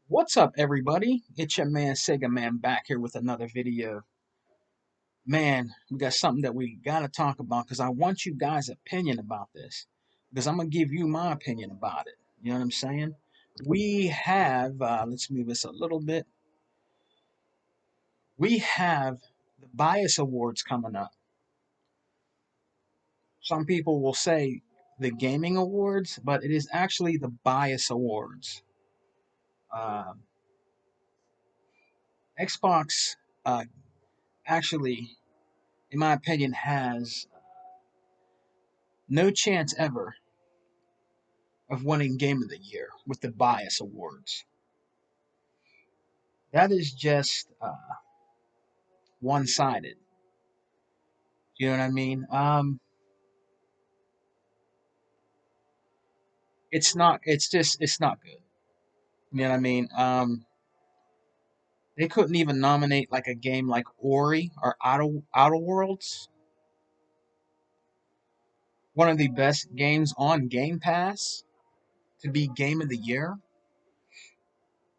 What's up, everybody? It's your man Sega Man back here with another video. Man, we got something that we gotta talk about because I want you guys' opinion about this. Because I'm gonna give you my opinion about it. You know what I'm saying? We have, let's move this a little bit. We have the Bias Awards coming up. Some people will say the Gaming Awards, but it is actually the Bias Awards. Uh, Xbox actually, in my opinion, has no chance ever of winning Game of the Year with the Bias Awards. That is just one-sided. You know what I mean? It's not. It's just. It's not good. You know what I mean? They couldn't even nominate like a game like Ori or Outer Worlds, one of the best games on Game Pass, to be Game of the Year.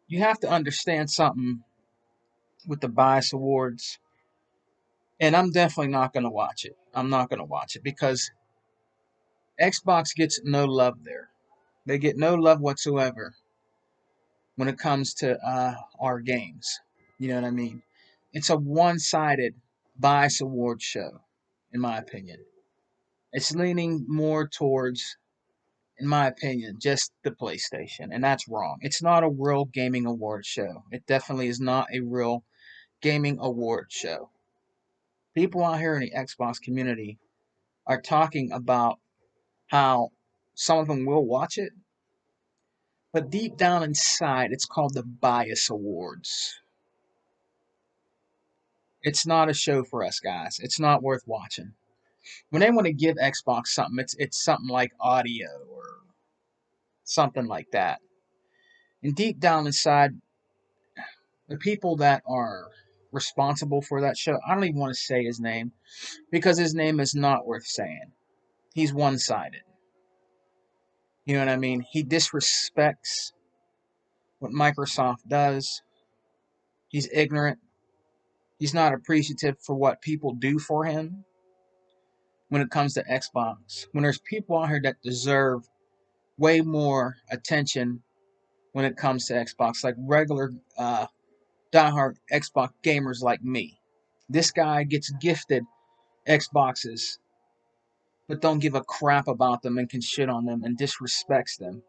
You have to understand something with the Bias Awards, and I'm definitely not going to watch it. I'm not going to watch it because Xbox gets no love there. They get no love whatsoever when it comes to our games. You know what I mean? It's a one-sided bias award show, in my opinion. It's leaning more towards, in my opinion, just the PlayStation, and that's wrong. It's not a real gaming award show. It definitely is not a real gaming award show. People out here in the Xbox community are talking about how some of them will watch it, but deep down inside, it's called the Bias Awards. It's not a show for us guys. It's not worth watching. When they want to give Xbox something, it's something like audio or something like that. And deep down inside, the people that are responsible for that show, I don't even want to say his name because his name is not worth saying. He's one-sided. You know what I mean? He disrespects what Microsoft does. He's ignorant. He's not appreciative for what people do for him when it comes to Xbox. When there's people out here that deserve way more attention when it comes to Xbox, like regular diehard Xbox gamers like me. This guy gets gifted Xboxes, but don't give a crap about them and can shit on them and disrespects them.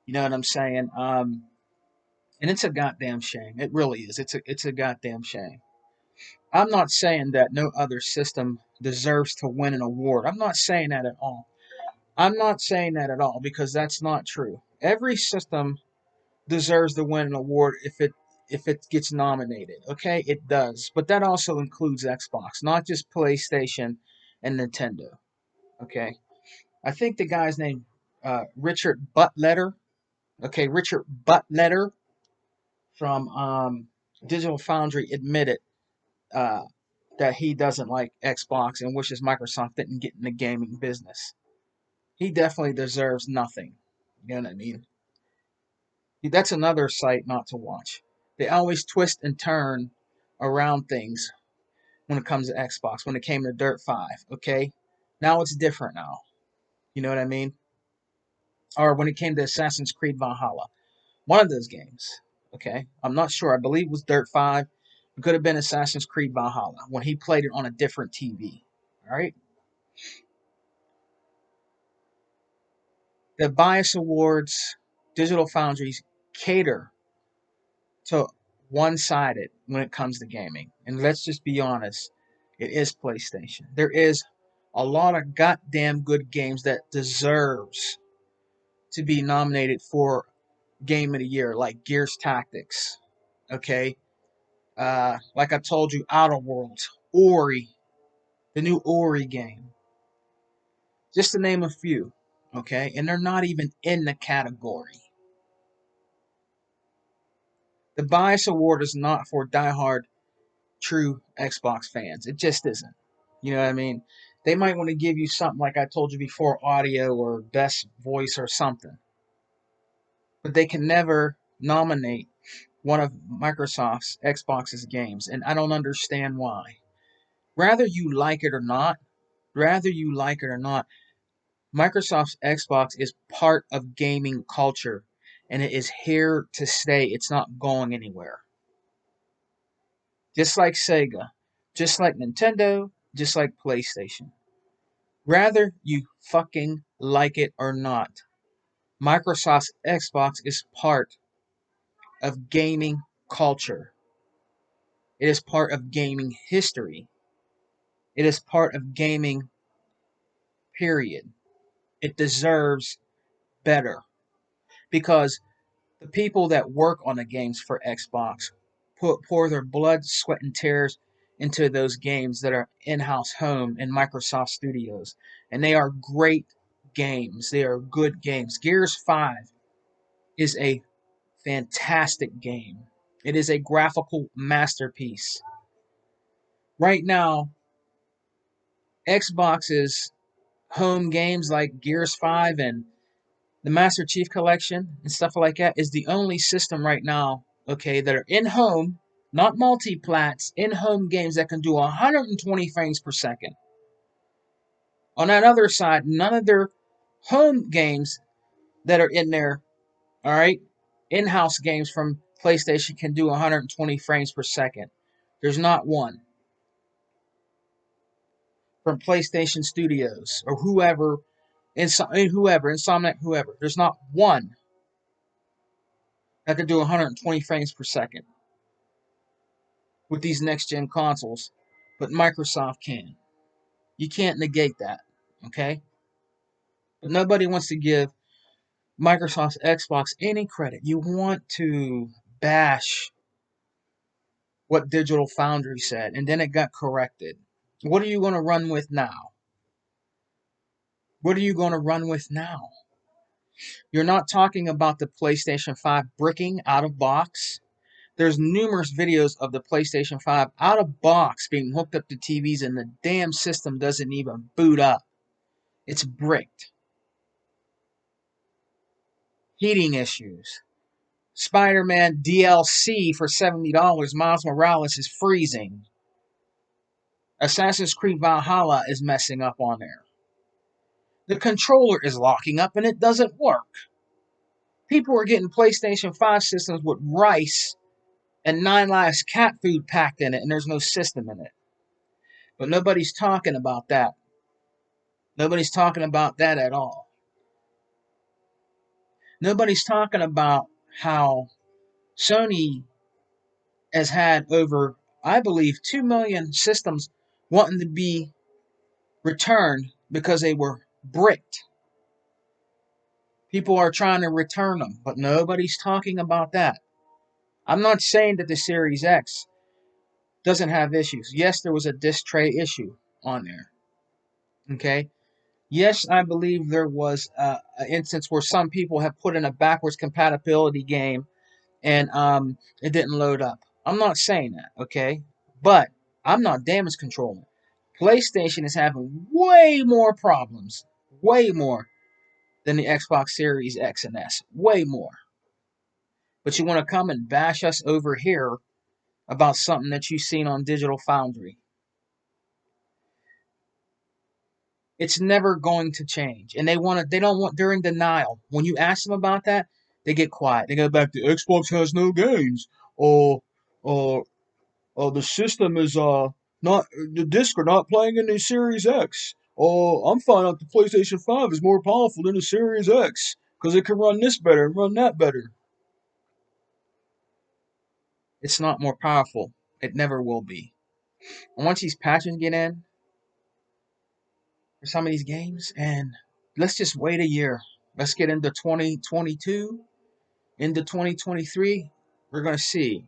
You know what I'm saying? And it's a goddamn shame. It really is. It's a goddamn shame. I'm not saying that no other system deserves to win an award. I'm not saying that at all. I'm not saying that at all because that's not true. Every system deserves to win an award if it gets nominated. Okay, it does, but that also includes Xbox, not just PlayStation and Nintendo. Okay, I think the guy's name Richard Buttletter. Okay, Richard Buttletter from Digital Foundry admitted uh, that he doesn't like Xbox and wishes Microsoft didn't get in the gaming business. He definitely deserves nothing. You know what I mean? That's another site not to watch. They always twist and turn around things when it comes to Xbox. When it came to Dirt 5, okay? Now it's different now. You know what I mean? Or when it came to Assassin's Creed Valhalla. One of those games, okay? I'm not sure. I believe it was Dirt 5. It could have been Assassin's Creed Valhalla when he played it on a different TV. All right? The Bias Awards, Digital Foundries cater to one-sided when it comes to gaming. And let's just be honest, it is PlayStation. There is a lot of goddamn good games that deserves to be nominated for Game of the Year, like Gears Tactics. Okay, like I told you, Outer Worlds, Ori, the new Ori game, just to name a few. Okay, and they're not even in the category. The Bias Award is not for diehard true Xbox fans. It just isn't. You know what I mean? They might want to give you something like I told you before, audio or best voice or something. But they can never nominate one of Microsoft's Xbox's games, and I don't understand why. Rather you like it or not, rather you like it or not, Microsoft's Xbox is part of gaming culture, and it is here to stay. It's not going anywhere. Just like Sega, just like Nintendo, just like PlayStation. Rather you fucking like it or not, Microsoft's Xbox is part of gaming culture. It is part of gaming history. It is part of gaming, period. It deserves better because the people that work on the games for Xbox pour their blood, sweat, and tears into those games that are in-house home in Microsoft Studios, and they are great games. They are good games. Gears 5 is a fantastic game. It is a graphical masterpiece. Right now, Xbox's home games like Gears 5 and the Master Chief Collection and stuff like that is the only system right now, okay, that are in home, not multi-plats, in home games that can do 120 frames per second. On that other side, none of their home games that are in there, all right, in-house games from PlayStation can do 120 frames per second. There's not one from PlayStation Studios or whoever, Insomniac, whoever. There's not one that could do 120 frames per second with these next gen consoles, but Microsoft can. You can't negate that, okay? But nobody wants to give Microsoft's Xbox any credit. You want to bash what Digital Foundry said, and then it got corrected. What are you going to run with now? What are you going to run with now? You're not talking about the PlayStation 5 bricking out of box. There's numerous videos of the PlayStation 5 out of box being hooked up to TVs and the damn system doesn't even boot up. It's bricked. Heating issues. Spider-Man DLC for $70. Miles Morales is freezing. Assassin's Creed Valhalla is messing up on there. The controller is locking up and it doesn't work. People are getting PlayStation 5 systems with rice and 9 Lives cat food packed in it and there's no system in it. But nobody's talking about that. Nobody's talking about that at all. Nobody's talking about how Sony has had over, I believe, 2 million systems wanting to be returned because they were bricked. People are trying to return them, but nobody's talking about that. I'm not saying that the Series X doesn't have issues. Yes, there was a disc tray issue on there. Okay? Yes, I believe there was an instance where some people have put in a backwards compatibility game and it didn't load up. I'm not saying that, okay? But I'm not damage controlling. PlayStation is having way more problems, way more than the Xbox Series X and S, way more. But you want to come and bash us over here about something that you've seen on Digital Foundry. It's never going to change. And they don't want, they're in denial. When you ask them about that, they get quiet. They go back to Xbox has no games. Or the system is not the disc are not playing in the Series X. Oh, I'm finding out the PlayStation 5 is more powerful than the Series X because it can run this better and run that better. It's not more powerful. It never will be. And once these patches get in for some of these games, and let's just wait a year. Let's get into 2022, into 2023. We're gonna see.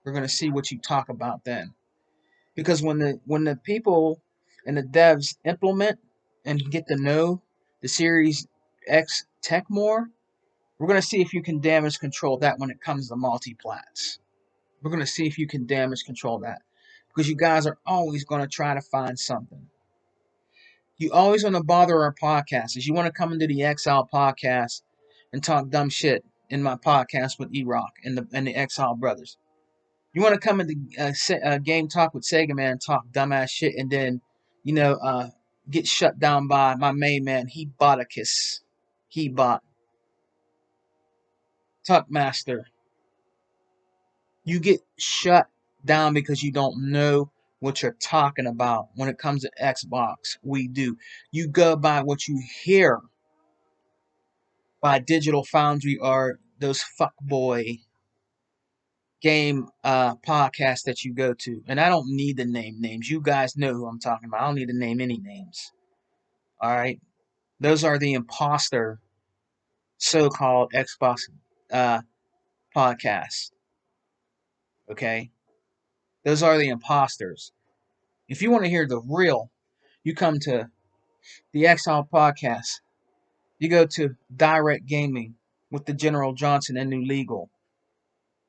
We're gonna see what you talk about then. Because when the people and the devs implement and get to know the Series X tech more, we're gonna see if you can damage control that when it comes to multi-plats. We're gonna see if you can damage control that. Because you guys are always gonna try to find something. You always want to bother our podcasters. You want to come into the XL podcast and talk dumb shit in my podcast with E-Rock and the Exile Brothers. You want to come into Game Talk with Sega Man, talk dumbass shit, and then, you know, get shut down by my main man, Hebaticus. Hebot. Tuckmaster. You get shut down because you don't know what you're talking about. When it comes to Xbox, we do. You go by what you hear by Digital Foundry or those fuckboy game podcasts that you go to. And I don't need to name names. You guys know who I'm talking about. I don't need to name any names. Alright? Those are the imposter so-called Xbox podcasts. Okay? Those are the imposters. If you want to hear the real, you come to the Exile podcast. You go to Direct Gaming with the General Johnson and New Legal.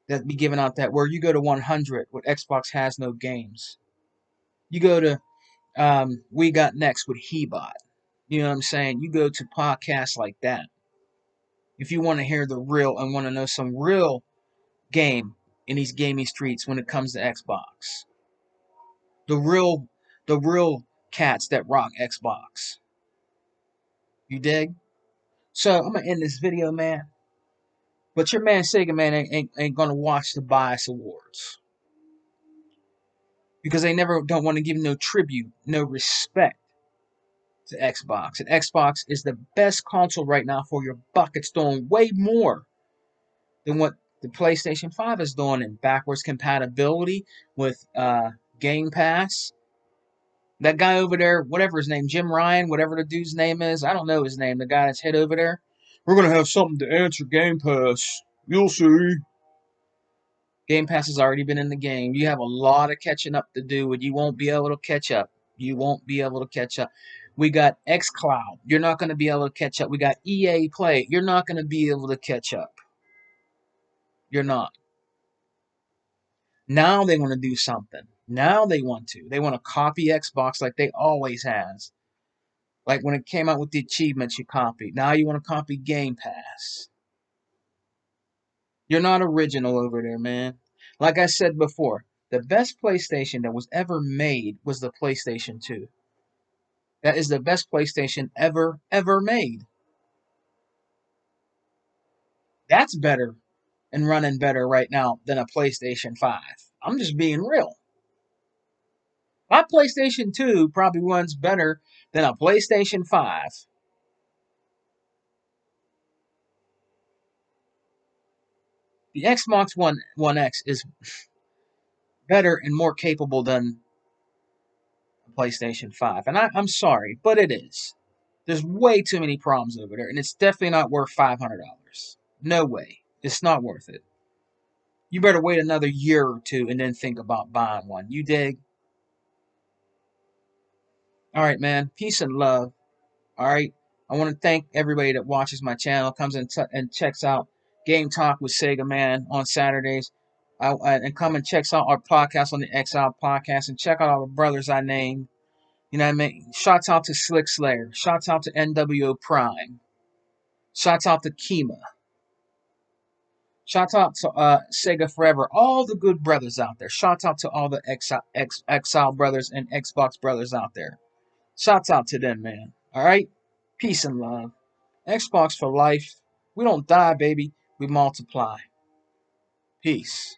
That be giving out that where you go to 100 with Xbox Has No Games. You go to We Got Next with Hebot. You know what I'm saying? You go to podcasts like that. If you want to hear the real and want to know some real game in these gaming streets when it comes to Xbox. The real cats that rock Xbox. You dig? So I'm gonna end this video, man. But your man Sega Man ain't gonna watch the Bias Awards. Because they never don't want to give no tribute, no respect to Xbox. And Xbox is the best console right now for your buck. It's doing way more than what the PlayStation 5 is doing in backwards compatibility with Game Pass. That guy over there, whatever his name, Jim Ryan, whatever the dude's name is, I don't know his name, the guy that's head over there. We're going to have something to answer Game Pass. You'll see. Game Pass has already been in the game. You have a lot of catching up to do, and you won't be able to catch up. You won't be able to catch up. We got xCloud. You're not going to be able to catch up. We got EA Play. You're not going to be able to catch up. You're not. Now they want to do something. Now they want to. They want to copy Xbox like they always has. Like when it came out with the achievements you copied. Now you want to copy Game Pass. You're not original over there, man. Like I said before, the best PlayStation that was ever made was the PlayStation 2. That is the best PlayStation ever made. That's better and running better right now than a PlayStation 5. I'm just being real. My PlayStation 2 probably runs better than a PlayStation 5. The Xbox One X is better and more capable than a PlayStation 5. And I'm sorry, but it is. There's way too many problems over there, and it's definitely not worth $500. No way. It's not worth it. You better wait another year or two and then think about buying one. You dig? Alright, man. Peace and love. Alright? I want to thank everybody that watches my channel, comes and checks out Game Talk with Sega Man on Saturdays. And come and checks out our podcast on the Exile Podcast and check out all the brothers I named. You know what I mean? Shouts out to Slick Slayer. Shouts out to NWO Prime. Shouts out to Kima. Shouts out to Sega Forever. All the good brothers out there. Shouts out to all the Exile brothers and Xbox brothers out there. Shouts out to them, man. Alright? Peace and love. Xbox for life. We don't die, baby. We multiply. Peace.